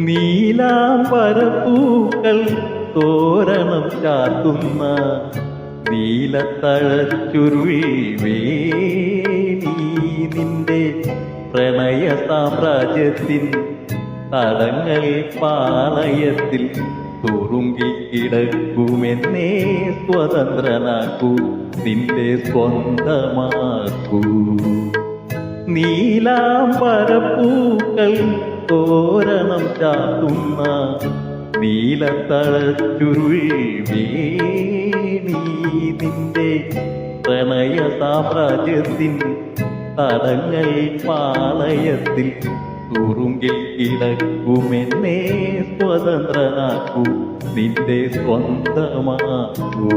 നീലാംബരപ്പൂക്കൾ തോരണം ചാത്തുന്ന നീലത്തഴച്ചുരുൾ വേണി നിന്റെ പ്രണയ സാമ്രാജ്യത്തിൻ തടങ്ങൾ പാളയത്തിൽ തുറുങ്കിക്കിടക്കുമെന്നേ സ്വതന്ത്രനാക്കൂ നിന്റെ സ്വന്തമാക്കൂ. നീലാംബരപ്പൂക്കൾ തോരണം ചാത്തുന്ന നീലത്തഴച്ചുരുൾ വേണി നിന്റെ പ്രണയ സാമ്രാജ്യത്തിൻ തടങ്ങൾ പാളയത്തിൽ തുറുങ്കിൽ കിടക്കുമെന്നേ സ്വതന്ത്രനാക്കൂ നിന്റെ സ്വന്തമാക്കൂ.